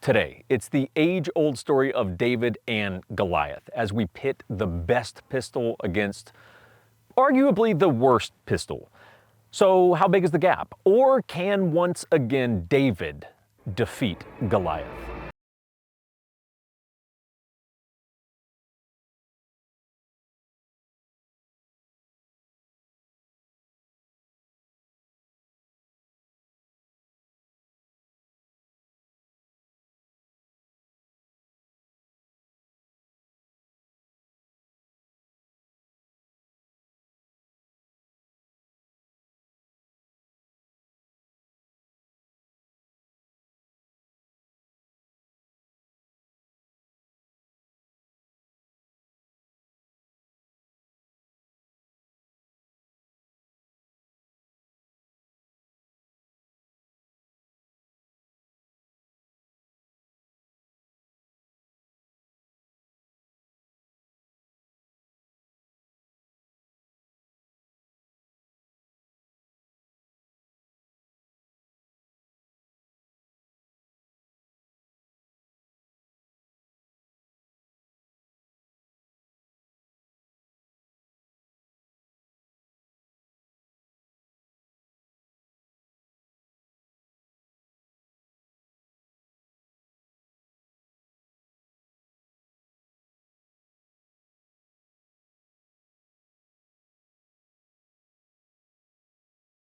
today. It's the age-old story of David and Goliath as we pit the best pistol against arguably the worst pistol. So how big is the gap? Or can once again David defeat Goliath?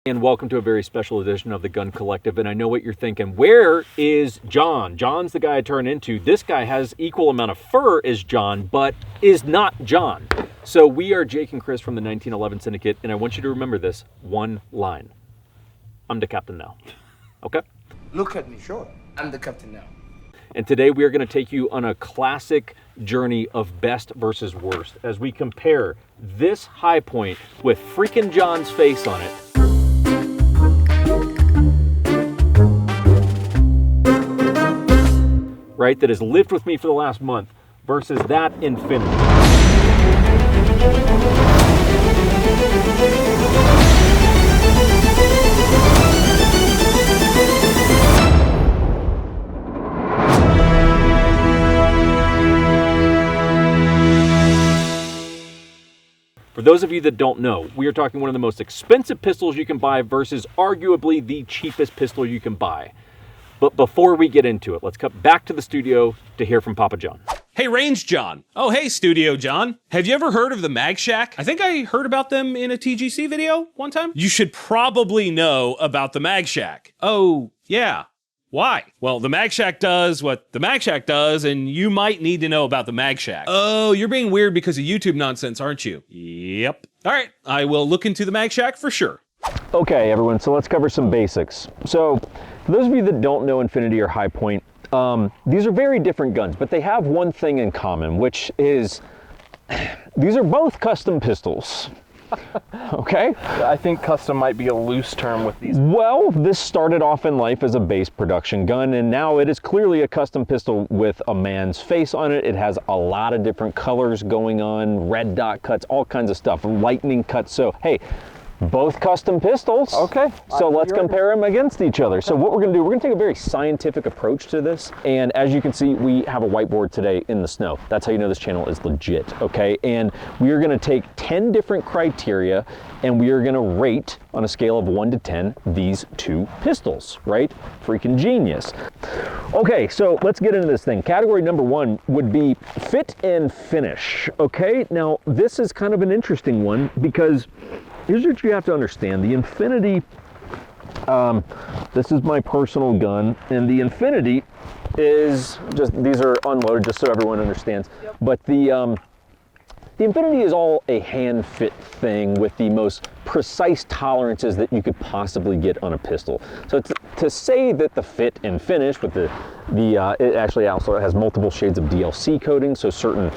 And welcome to a very special edition of the Gun Collective. And I know what you're thinking. Where is John? John's the guy I turn into. This guy has equal amount of fur as John, but is not John. So we are Jake and Chris from the 1911 Syndicate, and I want you to remember this one line. I'm the captain now. Okay? Look at me. Sure. I'm the captain now. And today we are going to take you on a classic journey of best versus worst as we compare this HiPoint with freaking John's face on it right, that has lived with me for the last month versus that Infinity. For those of you that don't know, we are talking one of the most expensive pistols you can buy versus arguably the cheapest pistol you can buy. But before we get into it, let's cut back to the studio to hear from Papa John. Hey, Range John. Oh, hey, Studio John. Have you ever heard of the MagShack? I think I heard about them in a TGC video one time. You should probably know about the MagShack. Oh, yeah. Why? Well, the MagShack does what the MagShack does, and you might need to know about the MagShack. Oh, you're being weird because of YouTube nonsense, aren't you? Yep. All right, I will look into the MagShack for sure. Okay, everyone, so let's cover some basics. So, for those of you that don't know Infinity or HiPoint, these are very different guns, but they have one thing in common, which is these are both custom pistols. Okay? I think custom might be a loose term with these. Well, this started off in life as a base production gun, and now it is clearly a custom pistol with a man's face on it. It has a lot of different colors going on, red dot cuts, all kinds of stuff, lightning cuts. So, hey, both custom pistols. Okay. So let's compare them against each other. So what we're going to do, we're going to take a very scientific approach to this. And as you can see, we have a whiteboard today in the snow. That's how you know this channel is legit, okay? And we are going to take 10 different criteria and we are going to rate on a scale of 1 to 10 these two pistols, right? Freaking genius. Okay, so let's get into this thing. Category number 1 would be fit and finish, okay? Now, this is kind of an interesting one because here's what you have to understand. The Infinity, this is my personal gun, and the Infinity is just, these are unloaded just so everyone understands. Yep. But the Infinity is all a hand fit thing with the most precise tolerances that you could possibly get on a pistol. So to say that the fit and finish with it actually also has multiple shades of DLC coating, so certain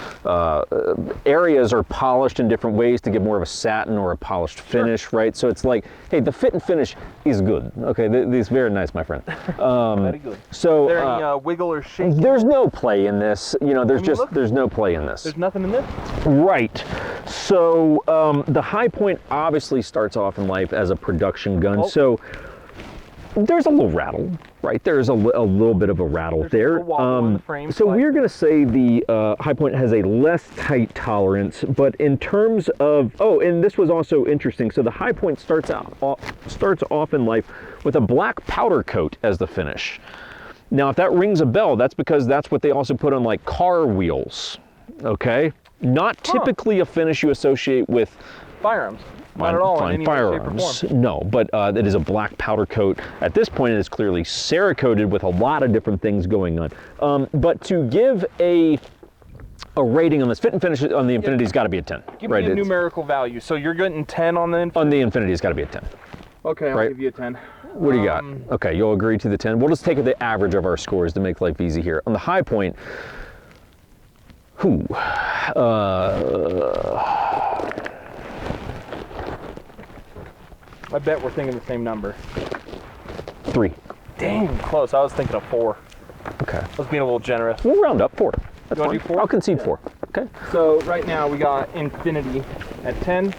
areas are polished in different ways to give more of a satin or a polished finish, sure. Right? So it's like, hey, the fit and finish is good. Okay, these very nice, my friend. Very good. So is there any wiggle or shake? There's no play in this. You know, there's no play in this. There's nothing in this? Right. So the HiPoint obviously starts off in life as a production gun. Oh. So there's a little rattle, Right, there's a little bit of a rattle There's a there. little wobble in the frame So slightly. we're going to say the HiPoint has a less tight tolerance, but in terms of, oh, and this was also interesting. So the HiPoint starts off in life with a black powder coat as the finish. Now, if that rings a bell, that's because that's what they also put on like car wheels. Okay, not typically a finish you associate with Firearms. Not at all in any way, shape, or firearms. form. No, but it is a black powder coat. At this point, it is clearly Cerakoted with a lot of different things going on. But to give a rating on this fit and finish on the Infinity's got to be a 10. Give me a numerical value. So you're getting 10 on the Infinity? On the Infinity's got to be a 10. Okay, I'll give you a 10. What do you got? Okay, you'll agree to the 10. We'll just take the average of our scores to make life easy here. On the HiPoint, I bet we're thinking the same number. 3. Dang, close. I was thinking of 4. Okay. I was being a little generous. We'll round up 4. That's You wanna fine. do 4? I'll concede 4. Okay. So right now we got Infinity at 10,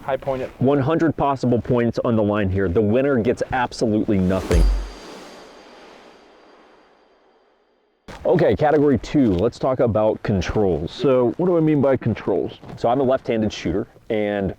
HiPoint at 100 possible points on the line here. The winner gets absolutely nothing. Okay, category 2, let's talk about controls. So what do I mean by controls? So I'm a left-handed shooter, and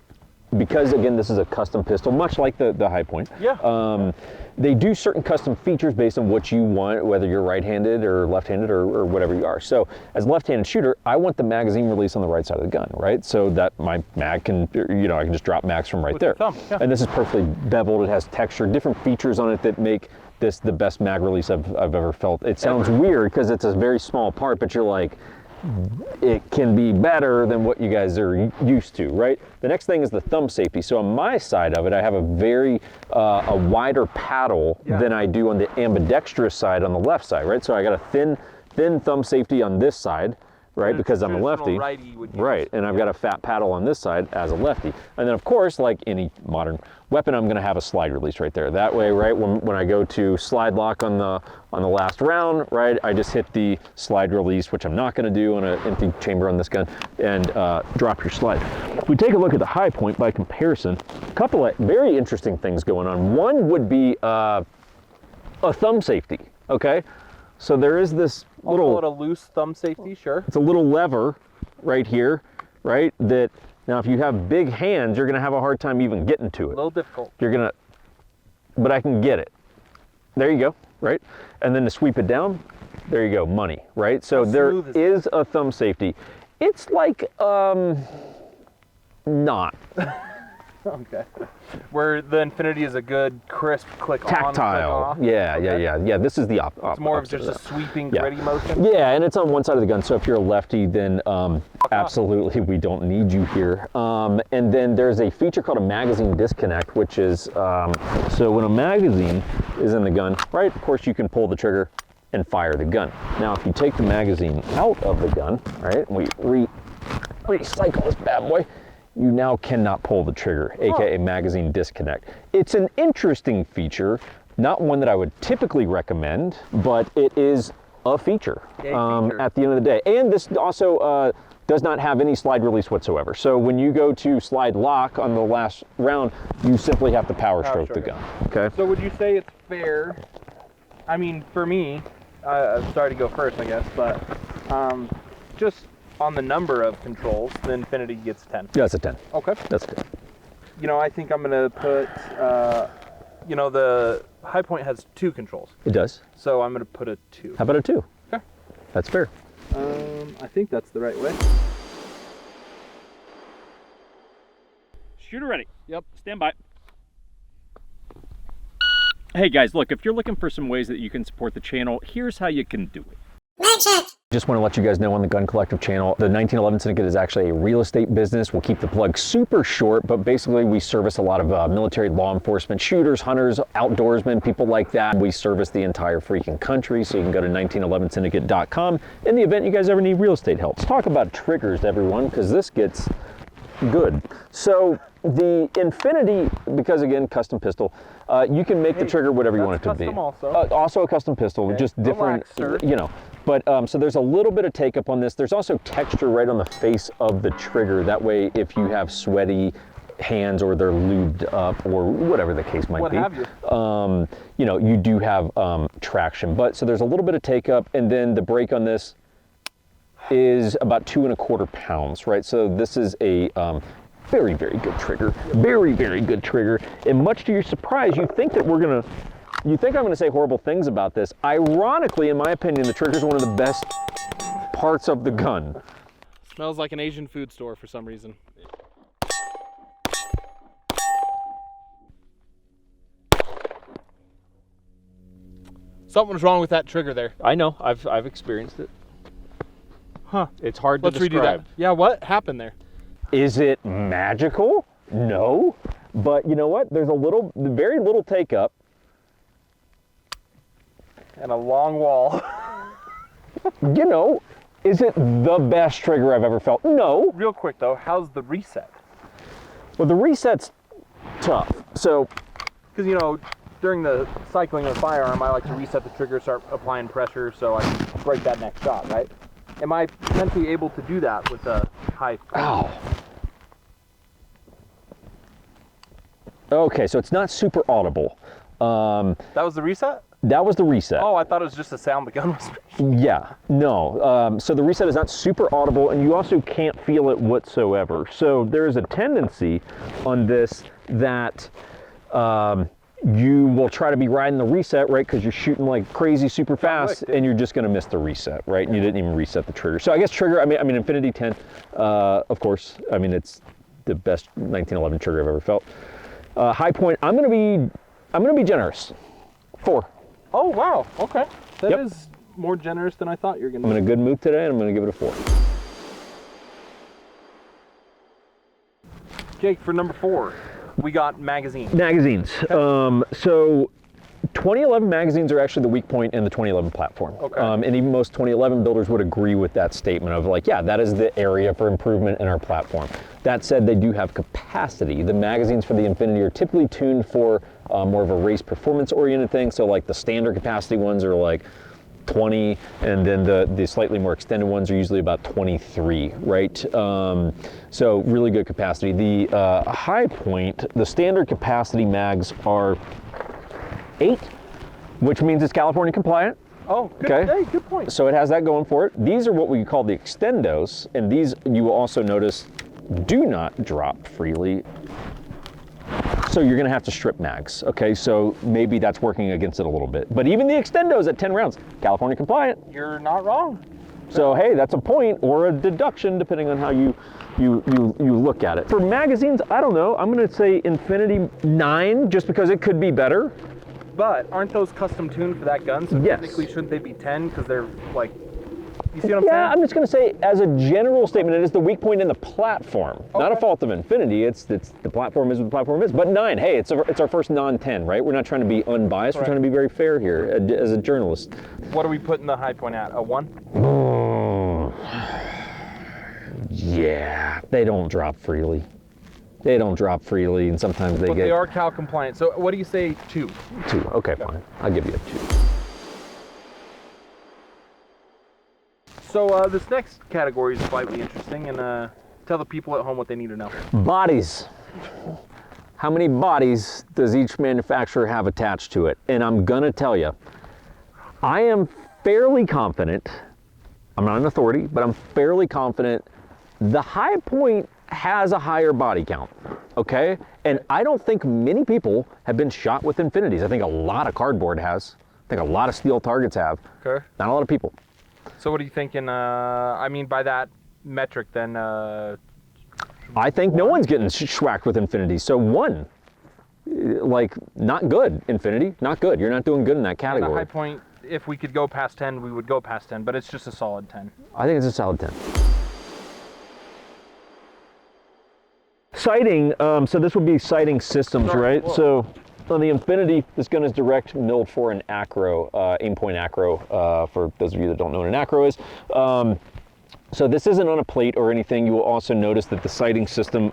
because again this is a custom pistol, much like the HiPoint, they do certain custom features based on what you want, whether you're right-handed or left-handed or whatever you are. So as a left-handed shooter, I want the magazine release on the right side of the gun, right? So that my mag can, you know, I can just drop mags from right with there. your thumb, yeah. And this is perfectly beveled, it has texture, different features on it that make this the best mag release I've ever felt. It sounds weird because it's a very small part, but you're like, it can be better than what you guys are used to, right? The next thing is the thumb safety. So on my side of it, I have a very a wider paddle than I do on the ambidextrous side on the left side, right? So I got a thin thumb safety on this side, right? Because I'm a lefty, right? And I've got a fat paddle on this side as a lefty. And then of course, like any modern weapon, I'm going to have a slide release right there. That way, right, when I go to slide lock on the last round, right, I just hit the slide release, which I'm not going to do on an empty chamber on this gun, and drop your slide. If we take a look at the HiPoint by comparison, a couple of very interesting things going on. One would be a thumb safety. Okay, so there is this little, I'll call it a loose thumb safety, sure. it's a little lever right here, right, that now if you have big hands, you're going to have a hard time even getting to it. A little difficult. You're going to, but I can get it. There you go, right? And then to sweep it down, there you go, money, right? So there is a thumb safety. It's like, not. Okay. Where the Infinity is a good, crisp click on, click Tactile. off. Yeah. This is the It's more of just a sweeping, Yeah. gritty motion. Yeah, and it's on one side of the gun, so if you're a lefty, then absolutely we don't need you here. And then there's a feature called a magazine disconnect, which is, so when a magazine is in the gun, right, of course you can pull the trigger and fire the gun. Now, if you take the magazine out of the gun, right, and we recycle this bad boy, you now cannot pull the trigger, aka magazine disconnect. It's an interesting feature, not one that I would typically recommend, but it is a feature, at the end of the day. And this also does not have any slide release whatsoever. So when you go to slide lock on the last round, you simply have to power stroke the gun. Okay. So would you say it's fair? I mean, for me, I'm sorry to go first, I guess, but just on the number of controls, the Infinity gets 10. Yeah, it's a 10. Okay. That's good. You know, I think I'm gonna put, you know, the HiPoint has 2 controls. It does. So I'm gonna put a 2. How about a 2? Okay. That's fair. I think that's the right way. Shooter ready. Yep. Stand by. Hey guys, look, if you're looking for some ways that you can support the channel, here's how you can do it. Just want to let you guys know on the Gun Collective channel, the 1911 Syndicate is actually a real estate business. We'll keep the plug super short, but basically we service a lot of military law enforcement, shooters, hunters, outdoorsmen, people like that. We service the entire freaking country, so you can go to 1911syndicate.com in the event you guys ever need real estate help. Let's talk about triggers, everyone, because this gets good. So the Infinity, because again, custom pistol, you can make the trigger whatever you want it to be. Also a custom pistol, just different, you know. But so there's a little bit of take up on this. There's also texture right on the face of the trigger. That way, if you have sweaty hands or they're lubed up or whatever the case might What be. have you? You know, you do have traction, but so there's a little bit of take up, and then the brake on this is about 2¼ pounds, right? So this is a very, very good trigger, very, very good trigger. And much to your surprise, you think I'm gonna say horrible things about this. Ironically, in my opinion, the trigger is one of the best parts of the gun. Smells like an Asian food store for some reason. Something's wrong with that trigger there. I know, I've experienced it. Huh. It's hard Let's to redo that. describe. Yeah, what happened there? Is it magical? No, but you know what? There's very little take up. And a long wall. You know, is it the best trigger I've ever felt? No. Real quick though, how's the reset? Well, the reset's tough. So, Because you know, during the cycling of the firearm, I like to reset the trigger, start applying pressure so I can break that next shot, right? Am I potentially able to do that with a high? ow. Okay, so it's not super audible. That was the reset? That was the reset. Oh, I thought it was just the sound the gun was making. Yeah, no. So the reset is not super audible, and you also can't feel it whatsoever. So there is a tendency on this that you will try to be riding the reset, right? Because you're shooting like crazy super fast, and you're just going to miss the reset, right? And you didn't even reset the trigger. So I guess trigger. I mean, Infinity 10, of course. I mean, it's the best 1911 trigger I've ever felt. HiPoint. I'm gonna be generous. 4. Oh wow, okay. That Yep. is more generous than I thought you were gonna I'm in a good mood today, and I'm going to give it a 4. Jake, for number 4, we got magazine. Magazines. So 2011 magazines are actually the weak point in the 2011 platform. Okay. And even most 2011 builders would agree with that statement of like, yeah, that is the area for improvement in our platform. That said, they do have capacity. The magazines for the Infinity are typically tuned for more of a race performance oriented thing. So like the standard capacity ones are like 20, and then the slightly more extended ones are usually about 23, right? So really good capacity. The HiPoint, the standard capacity mags are 8, which means it's California compliant. Oh, good. Okay. Hey, good point. So it has that going for it. These are what we call the extendos, and these you will also notice do not drop freely. So you're gonna have to strip mags, okay? So maybe that's working against it a little bit. But even the extendos at 10 rounds, California compliant. You're not wrong. So hey, that's a point or a deduction depending on how you look at it. For magazines, I don't know. I'm gonna say Infinity 9 just because it could be better. But aren't those custom tuned for that gun? So Yes. technically, shouldn't they be 10? Because they're like, you see what I'm Yeah, I'm saying? just gonna say as a general statement, it is the weak point in the platform. Not a Okay. fault of Infinity. It's the platform is what the platform is. But 9, hey, it's our first non-10, right? We're not trying to be unbiased. We're Correct. trying to be very fair here as a journalist. What are we putting the HiPoint at? A 1? Oh, yeah, they don't drop freely. They don't drop freely, and sometimes they But get they are Cal compliant. So what do you say, 2? 2. Okay, fine. I'll give you a 2. So this next category is slightly interesting, and tell the people at home what they need to know. Bodies. How many bodies does each manufacturer have attached to it? And I'm gonna tell you, I am fairly confident, I'm not an authority, but I'm fairly confident the HiPoint has a higher body count, okay? And I don't think many people have been shot with Infinities. I think a lot of cardboard has. I think a lot of steel targets have. Okay. Not a lot of people. So what are you thinking? I mean, by that metric, then. I think no one's getting schwacked with Infinities. So 1, like, not good. Infinity, not good. You're not doing good in that The category. HiPoint, if we could go past 10, we would go past 10, but it's just a solid 10. I think it's a solid 10. Sighting, so this would be sighting systems, Sorry, right? whoa. So on the Infinity, this gun is direct milled for an acro, aim point acro, for those of you that don't know what an acro is. So this isn't on a plate or anything. You will also notice that the sighting system,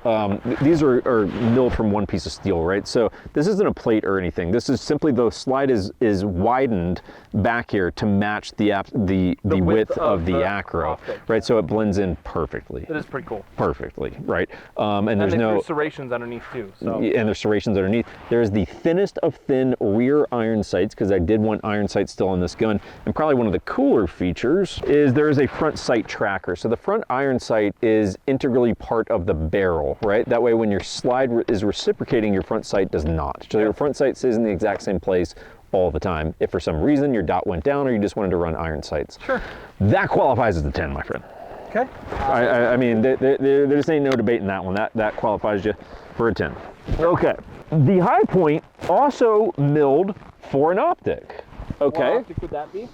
these are milled from one piece of steel, right? So this isn't a plate or anything. This is simply the slide is widened back here to match the width of the acro, right? So it blends in perfectly. It is pretty cool. Perfectly, right? And there's no serrations underneath too. So. And there's serrations underneath. There's the thinnest of thin rear iron sights, because I did want iron sights still on this gun. And probably one of the cooler features is there is a front sight tracker. So the front iron sight is integrally part of the barrel, right? That way when your slide is reciprocating, your front sight does not. So your front sight stays in the exact same place all the time. If for some reason your dot went down or you just wanted to run iron sights. Sure. That qualifies as a 10, my friend. Okay. I mean, there just ain't no debating that one. That qualifies you for a 10. Okay. The HiPoint also milled for an optic. Okay. What optic would that be?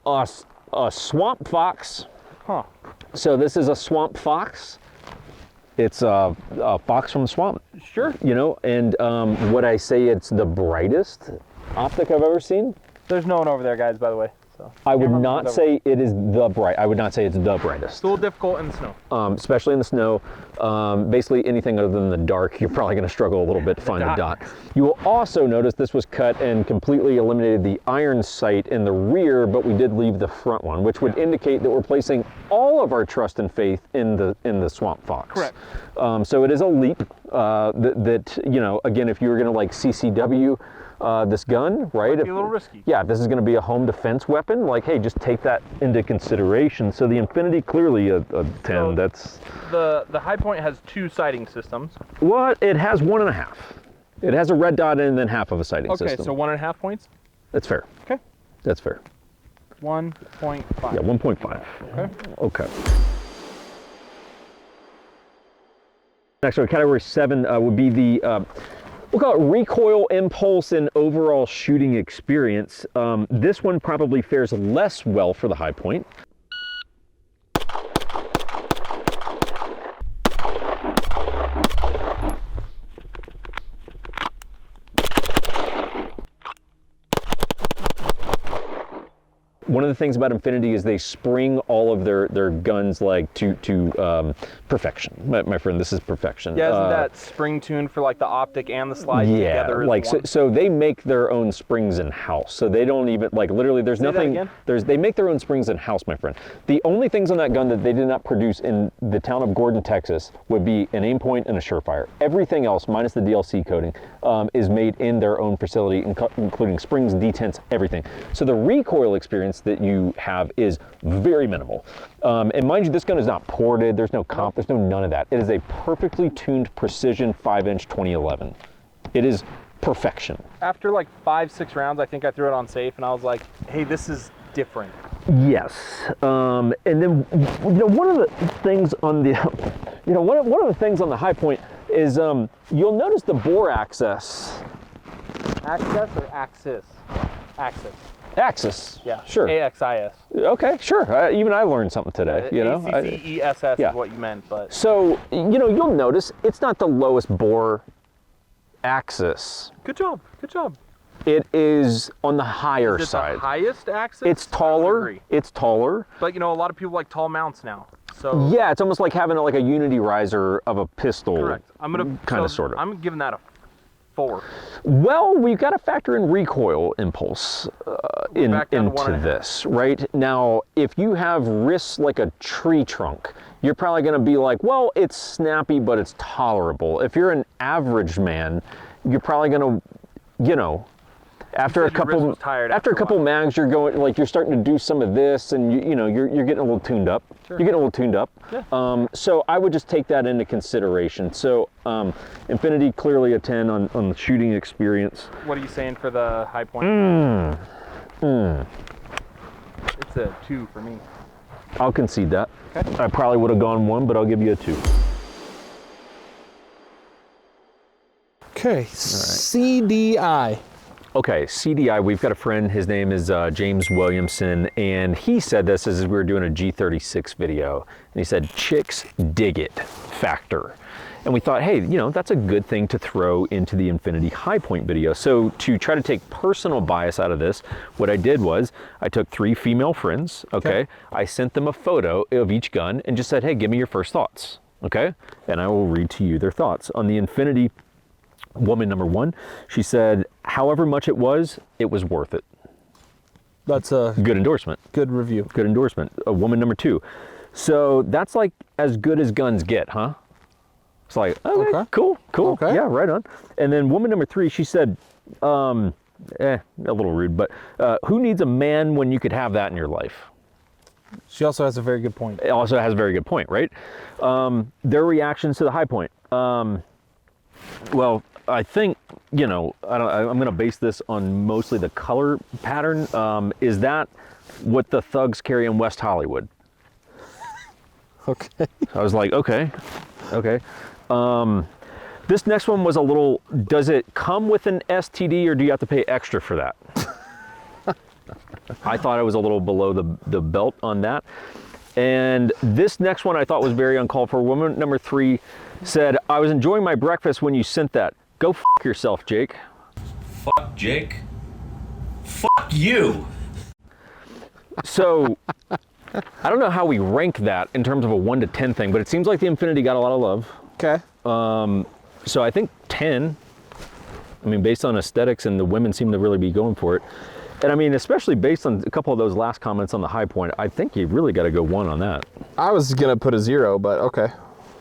A Swamp Fox. Huh. So this is a Swamp Fox. It's a fox from the swamp. Sure. You know, and would I say it's the brightest optic I've ever seen? There's no one over there, guys, by the way. So I would not say it is the bright. I would not say it's the brightest. It's a little difficult in the snow. Especially in the snow. Basically anything other than the dark, you're probably going to struggle a little bit to find a dot. You will also notice this was cut and completely eliminated the iron sight in the rear, but we did leave the front one, which would indicate that we're placing all of our trust and faith in the Swamp Fox. Correct. So it is a leap that you know, again, if you were going to like CCW this gun, right? Might be a little risky. Yeah, this is going to be a home defense weapon. Like, hey, just take that into consideration. So the Infinity, clearly a 10. So that's the HiPoint has 2 sighting systems. what it has 1.5. It has a red dot and then half of a sighting system. Okay, so 1.5 points. That's fair. Okay. That's fair. 1.5. Yeah, 1.5. Okay. Okay. Next one, category 7 would be the we'll call it recoil, impulse, and overall shooting experience. This one probably fares less well for the HiPoint. One of the things about Infinity is they spring all of their guns like to perfection. My friend, this is perfection. Yeah, isn't that spring tuned for like the optic and the slide together? Yeah, like so they make their own springs in house. So they don't even like literally. There's nothing. They make their own springs in house, my friend. The only things on that gun that they did not produce in the town of Gordon, Texas, would be an aim point and a Surefire. Everything else, minus the DLC coating, is made in their own facility, including springs, detents, everything. So the recoil experience that you have is very minimal. And mind you, this gun is not ported, there's no comp, there's no none of that. It is a perfectly tuned precision 5-inch 2011. It is perfection. After like 5-6 rounds, I think I threw it on safe and I was like, hey, this is different. Yes. And then, you know, one of the things on the, you know, one of the things on the HiPoint is you'll notice the bore axis. Axis or axis? Axis. Axis. Yeah. Sure. AXIS. Okay, sure. Even I learned something today. You know. ACCESS yeah. is what you meant, but. So you know, you'll notice it's not the lowest bore axis. Good job. Good job. It is on the higher is it side. The highest axis? It's taller. It's taller. But you know, a lot of people like tall mounts now. So. Yeah, it's almost like having like a unity riser of a pistol. Correct. I'm gonna kind of sort of. I'm giving that a 4. Well, we've got to factor in recoil impulse into this, right? Now, if you have wrists like a tree trunk, you're probably going to be like, well, it's snappy, but it's tolerable. If you're an average man, you're probably going to, you know, after a couple mags, you're going like you're starting to do some of this, and you know you're getting a little tuned up. Sure. You're getting a little tuned up. Yeah. So I would just take that into consideration. So Infinity clearly a 10 on the shooting experience. What are you saying for the HiPoint? It's a 2 for me. I'll concede that. Okay. I probably would have gone 1, but I'll give you a 2. Okay. CDI. Okay, CDI, we've got a friend, his name is James Williamson, and he said this as we were doing a G36 video, and he said, chicks dig it factor. And we thought, hey, you know, that's a good thing to throw into the Infinity HiPoint video. So to try to take personal bias out of this, what I did was I took 3 female friends, okay? I sent them a photo of each gun and just said, hey, give me your first thoughts, okay? And I will read to you their thoughts. On the Infinity, woman number 1, she said, however much it was worth it. That's a Good endorsement. good review. Good endorsement. Woman number 2. So that's like as good as guns get, huh? It's like, okay, cool. Okay. Yeah, right on. And then woman number 3, she said, a little rude, but who needs a man when you could have that in your life? She also has a very good point. It also has a very good point, right? Their reactions to the HiPoint. Well, I think, you know, I'm going to base this on mostly the color pattern. Is that what the thugs carry in West Hollywood? Okay. I was like, okay. This next one was a little, does it come with an STD or do you have to pay extra for that? I thought I was a little below the belt on that. And this next one I thought was very uncalled for. Woman number 3 said, I was enjoying my breakfast when you sent that. Go f yourself, Jake. Fuck Jake. Fuck you. So, I don't know how we rank that in terms of a 1 to 10 thing, but it seems like the Infinity got a lot of love. Okay. So I think 10. I mean, based on aesthetics, and the women seem to really be going for it. And I mean, especially based on a couple of those last comments on the HiPoint, I think you really got to go 1 on that. I was gonna put a 0, but okay.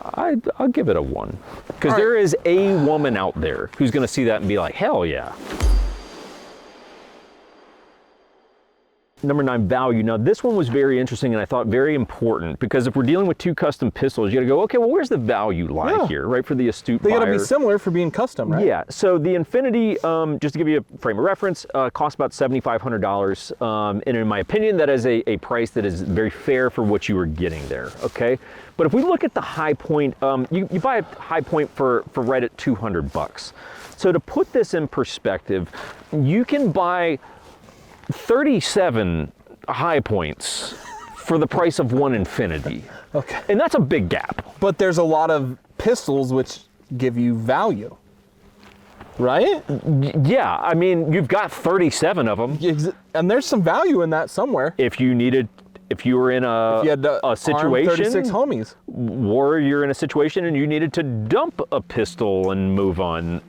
I'll give it a 1. Because there is a woman out there who's going to see that and be like, hell yeah. Number 9, value. Now this one was very interesting and I thought very important, because if we're dealing with 2 custom pistols, you got to go, okay, well, where's the value lie here, right? For the astute buyer. They gotta be similar for being custom, right? Yeah, so the Infinity, just to give you a frame of reference, costs about $7,500. And in my opinion, that is a price that is very fair for what you are getting there, okay? But if we look at the HiPoint, you buy a HiPoint for right at $200. So to put this in perspective, you can buy 37 HiPoints for the price of 1 Infinity. Okay. And that's a big gap. But there's a lot of pistols which give you value, right? Yeah, I mean, you've got 37 of them. And there's some value in that somewhere. If you were in a situation, 36 homies, or you're in a situation and you needed to dump a pistol and move on.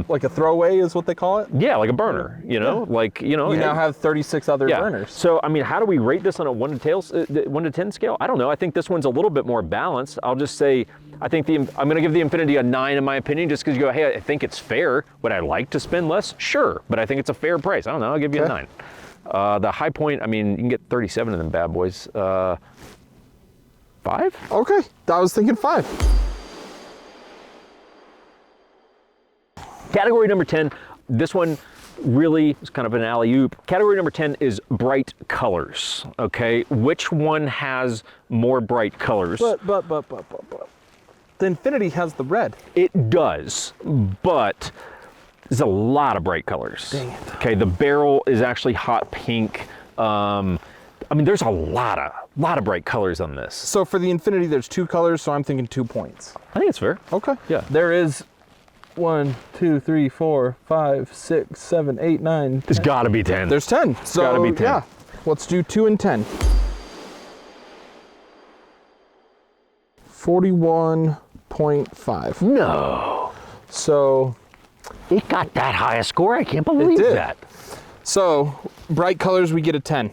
like a throwaway is what they call it. Yeah, like a burner, you know, like, you know. You now have 36 other burners. So, I mean, how do we rate this on a 1 to 10 scale? I don't know. I think this one's a little bit more balanced. I'll just say, I think I'm going to give the Infinity a 9 in my opinion, just because you go, hey, I think it's fair. Would I like to spend less? Sure, but I think it's a fair price. I don't know. I'll give you a 9. The HiPoint, I mean, you can get 37 of them bad boys. 5? Okay, I was thinking 5. Category number 10, this one really is kind of an alley-oop. Category number 10 is bright colors, okay? Which one has more bright colors? But. The Infinity has the red. It does, but there's a lot of bright colors. Dang it. Okay, the barrel is actually hot pink. I mean, there's a lot of bright colors on this. So for the Infinity, there's 2 colors, so I'm thinking 2 points. I think it's fair. Okay. Yeah. There is 1, 2, 3, 4, 5, 6, 7, 8, 9. There's got to be 10. There's 10. So gotta be 10. Yeah. Let's do 2 and 10. 41.5. No. So It got that high a score? I can't believe did. that. So bright colors, we get a 10.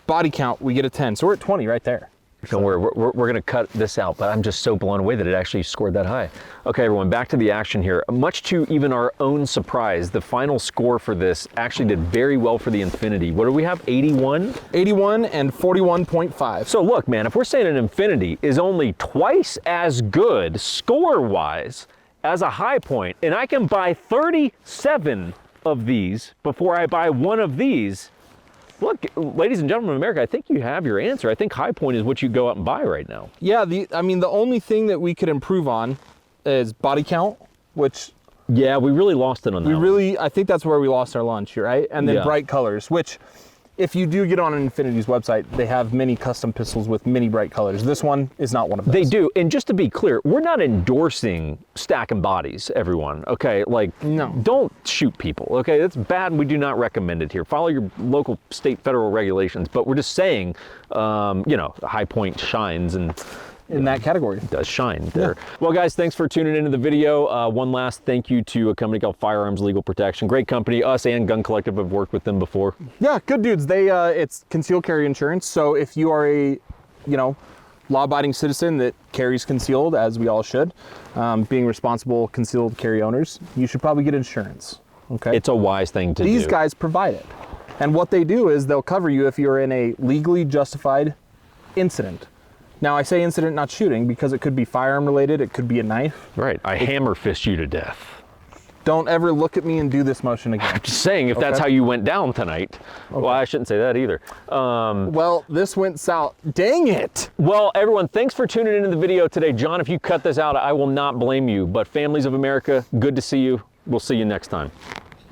Body count, we get a 10. So we're at 20 right there. Don't worry, we're going to cut this out, but I'm just so blown away that it actually scored that high. Okay, everyone, back to the action here. Much to even our own surprise, the final score for this actually did very well for the Infinity. What do we have, 81? 81 and 41.5. So look, man, if we're saying an Infinity is only twice as good score-wise as a HiPoint, and I can buy 37 of these before I buy 1 of these, look, ladies and gentlemen of America, I think you have your answer. I think HiPoint is what you go out and buy right now. Yeah, I mean, the only thing that we could improve on is body count, which Yeah, we really lost it on that one. I think that's where we lost our lunch, right? And then Yeah. bright colors, which if you do get on Infinity's website, they have many custom pistols with many bright colors. This one is not one of those. They do, and just to be clear, we're not endorsing stacking bodies, everyone, okay? Like, No. Don't shoot people, okay? That's bad, and we do not recommend it here. Follow your local, state, federal regulations, but we're just saying, you know, HiPoint shines, and in that category. it does shine there. Well, guys, thanks for tuning into the video. One last thank you to a company called Firearms Legal Protection. Great company. Us and Gun Collective have worked with them before. Yeah, good dudes. They it's concealed carry insurance. So if you are a, you know, law-abiding citizen that carries concealed, as we all should, being responsible concealed carry owners, you should probably get insurance. Okay. It's a wise thing to do. These guys provide it, and what they do is they'll cover you if you're in a legally justified incident. Now, I say incident, not shooting, because it could be firearm related, it could be a knife. Right, I hammer fist you to death. Don't ever look at me and do this motion again. Just saying, if that's how you went down tonight. Well, I shouldn't say that either. Well, this went south. Dang it! Well, everyone, thanks for tuning into the video today. John, if you cut this out, I will not blame you. But families of America, good to see you. We'll see you next time.